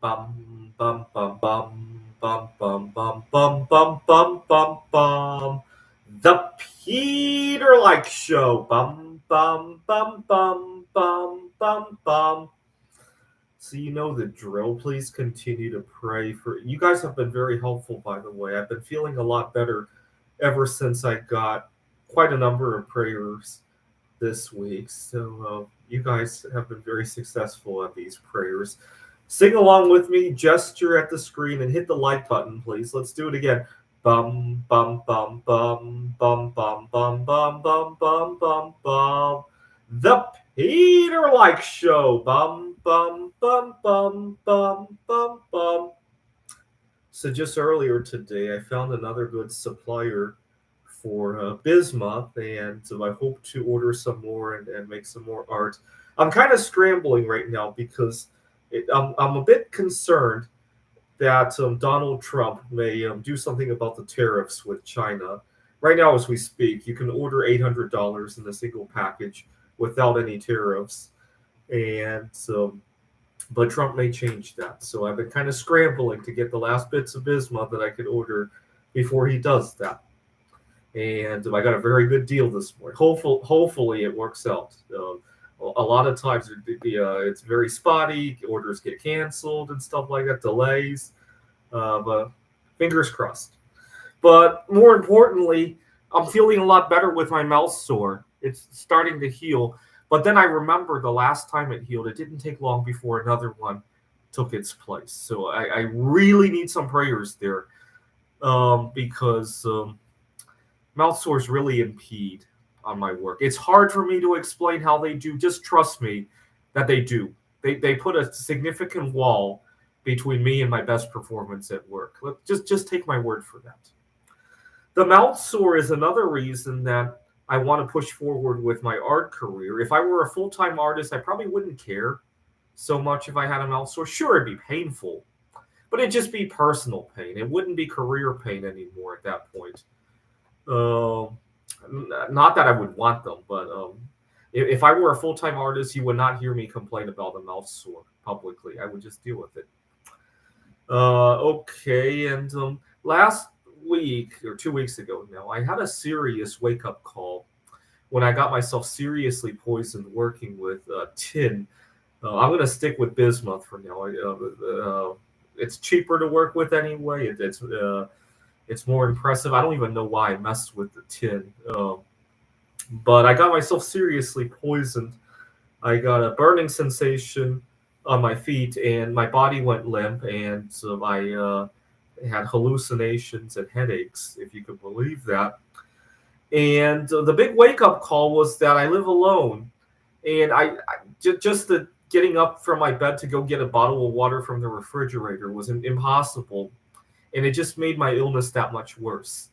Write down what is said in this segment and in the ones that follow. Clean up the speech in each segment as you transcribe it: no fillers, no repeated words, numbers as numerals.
Bum bum bum bum bum bum bum bum bum bum bum bum. The Peter Like Show. Bum bum bum bum bum bum bum. So you know the drill. Please continue to pray for you guys have been very helpful, by the way. I've been feeling a lot better ever since I got quite a number of prayers this week. So you guys have been very successful at these prayers. Sing along with me, gesture at the screen, and hit the like button, please. Let's do it again. Bum bum bum bum bum bum bum bum bum bum bum bum. The Peter Like Show. Bum bum bum bum bum bum bum. So just earlier today, I found another good supplier for bismuth, and so I hope to order some more and make some more art. I'm kind of scrambling right now because I'm a bit concerned that Donald Trump may do something about the tariffs with China. Right now, as we speak, you can order $800 in a single package without any tariffs, and but Trump may change that. So I've been kind of scrambling to get the last bits of bismuth that I could order before he does that. And I got a very good deal this morning. Hopefully it works out. A lot of times it's very spotty. Orders get canceled and stuff like that. Delays, but fingers crossed. But more importantly, I'm feeling a lot better with my mouth sore. It's starting to heal. But then I remember the last time it healed, it didn't take long before another one took its place. So I really need some prayers there because mouth sores really impede on my work. It's hard for me to explain how they do. Just trust me that they do. They put a significant wall between me and my best performance at work. Just take my word for that. The mouth sore is another reason that I want to push forward with my art career. If I were a full-time artist, I probably wouldn't care so much if I had a mouth sore. Sure, it'd be painful, but it'd just be personal pain. It wouldn't be career pain anymore at that point. Uh, Not that I would want them, but if I were a full-time artist, you would not hear me complain about a mouth sore publicly. I would just deal with it. Okay, and last week or 2 weeks ago now, I had a serious wake-up call when I got myself seriously poisoned working with tin. I'm going to stick with bismuth for now. It's cheaper to work with anyway. It's more impressive. I don't even know why I messed with the tin. But I got myself seriously poisoned. I got a burning sensation on my feet, and my body went limp, and so I had hallucinations and headaches, if you could believe that. And the big wake up call was that I live alone, and just the getting up from my bed to go get a bottle of water from the refrigerator was impossible, and it just made my illness that much worse.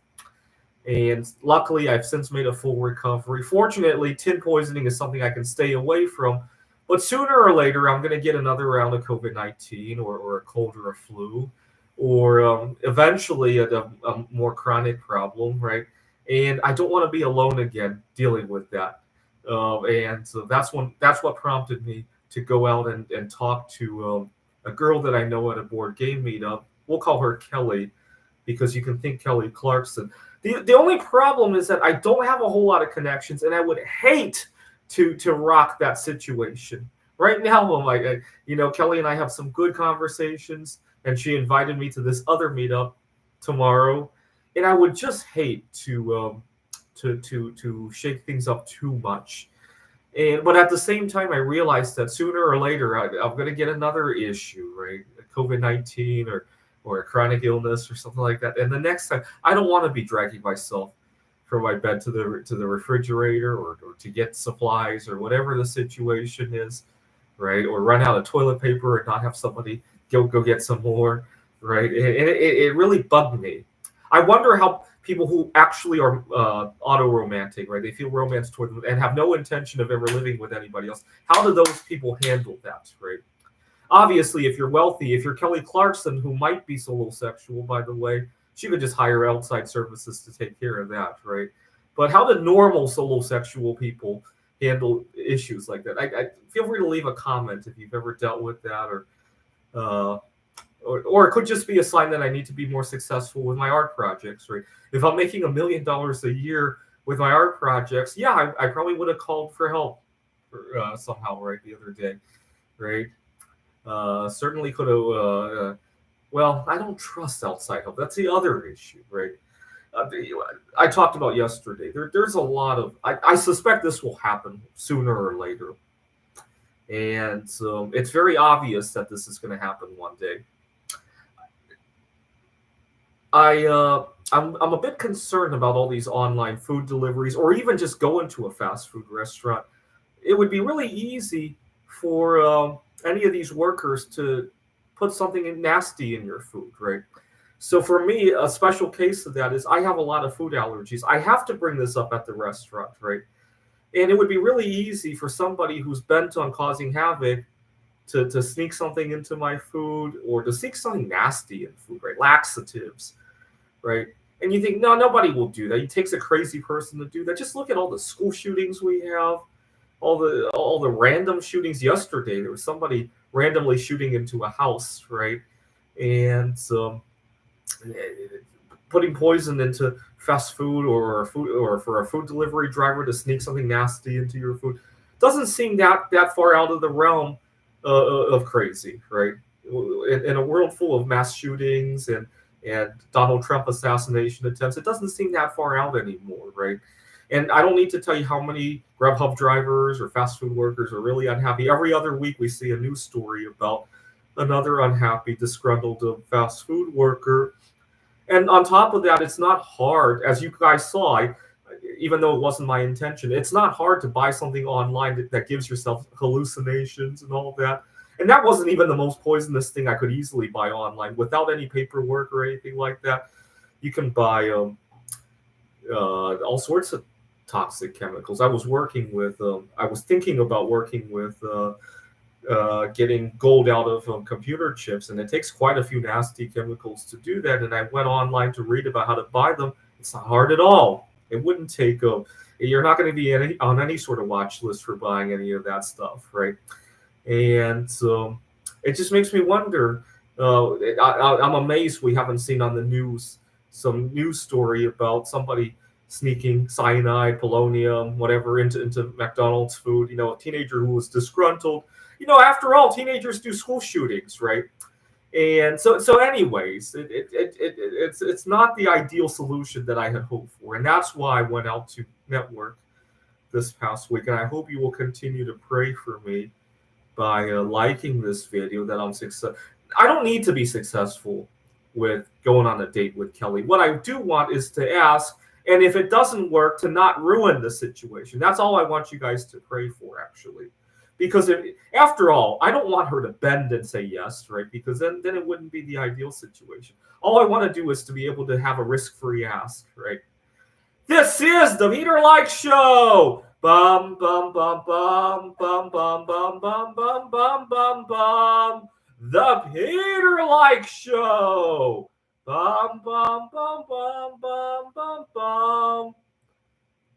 And luckily, I've since made a full recovery. Fortunately, tin poisoning is something I can stay away from. But sooner or later, I'm going to get another round of COVID 19 or a cold or a flu, or eventually a more chronic problem, right? And I don't want to be alone again dealing with that. And so that's what prompted me to go out and talk to a girl that I know at a board game meetup. We'll call her Kelly because you can think Kelly Clarkson. The only problem is that I don't have a whole lot of connections, and I would hate to rock that situation. Right now, I'm like, Kelly and I have some good conversations, and she invited me to this other meetup tomorrow, and I would just hate to shake things up too much. But at the same time, I realized that sooner or later I'm going to get another issue, right? COVID-19 or a chronic illness or something like that. And the next time, I don't want to be dragging myself from my bed to the refrigerator or to get supplies or whatever the situation is, right? Or run out of toilet paper and not have somebody go get some more, right? And it really bugged me. I wonder how people who actually are auto-romantic, right? They feel romance toward them and have no intention of ever living with anybody else. How do those people handle that, right? Obviously, if you're wealthy, if you're Kelly Clarkson, who might be solosexual, by the way, she could just hire outside services to take care of that, right? But how do normal solosexual people handle issues like that? I feel free to leave a comment if you've ever dealt with that, or or it could just be a sign that I need to be more successful with my art projects, right? If I'm making $1 million a year with my art projects, yeah, I probably would have called for help somehow, right, the other day, right? Certainly could have. Well, I don't trust outside help. That's the other issue, right? I talked about yesterday. There's a lot of. I suspect this will happen sooner or later, and it's very obvious that this is going to happen one day. I'm a bit concerned about all these online food deliveries, or even just going to a fast food restaurant. It would be really easy for any of these workers to put something nasty in your food, right? So for me, a special case of that is I have a lot of food allergies. I have to bring this up at the restaurant, right? And it would be really easy for somebody who's bent on causing havoc to sneak something into my food or to sneak something nasty in food, right? Laxatives, right? And you think, no, nobody will do that. It takes a crazy person to do that. Just look at all the school shootings we have, all the random shootings. Yesterday, there was somebody randomly shooting into a house, right? And putting poison into fast food or for a food delivery driver to sneak something nasty into your food doesn't seem that far out of the realm of crazy, right? In a world full of mass shootings and Donald Trump assassination attempts, it doesn't seem that far out anymore, right? And I don't need to tell you how many Grubhub drivers or fast food workers are really unhappy. Every other week, we see a news story about another unhappy, disgruntled fast food worker. And on top of that, it's not hard, as you guys saw, even though it wasn't my intention, it's not hard to buy something online that gives yourself hallucinations and all that. And that wasn't even the most poisonous thing I could easily buy online without any paperwork or anything like that. You can buy all sorts of toxic chemicals. I was thinking about working with getting gold out of computer chips, and it takes quite a few nasty chemicals to do that. And I went online to read about how to buy them. It's not hard at all. It wouldn't take you're not going to be on any sort of watch list for buying any of that stuff, right? And it just makes me wonder. I'm amazed we haven't seen on the news some news story about somebody sneaking cyanide, polonium, whatever into McDonald's food. A teenager who was disgruntled. After all, teenagers do school shootings, right? And anyways, it's not the ideal solution that I had hoped for, and that's why I went out to network this past week. And I hope you will continue to pray for me by liking this video that I'm success. I don't need to be successful with going on a date with Kelly. What I do want is to ask, and if it doesn't work, to not ruin the situation. That's all I want you guys to pray for, actually. Because after all, I don't want her to bend and say yes, right? Because then it wouldn't be the ideal situation. All I want to do is to be able to have a risk-free ask, right? This is the Peter Like Show. Bum bum bum bum bum bum bum bum bum bum bum bum. The Peter Like Show. Bum bum bum bum bum bum bum.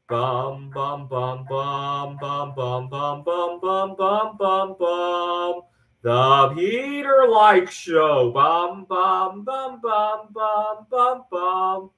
Bum bum bum bum bum bum bum bum bum bum bum bum. The Peter Like Show. Bum bum bum bum bum bum bum.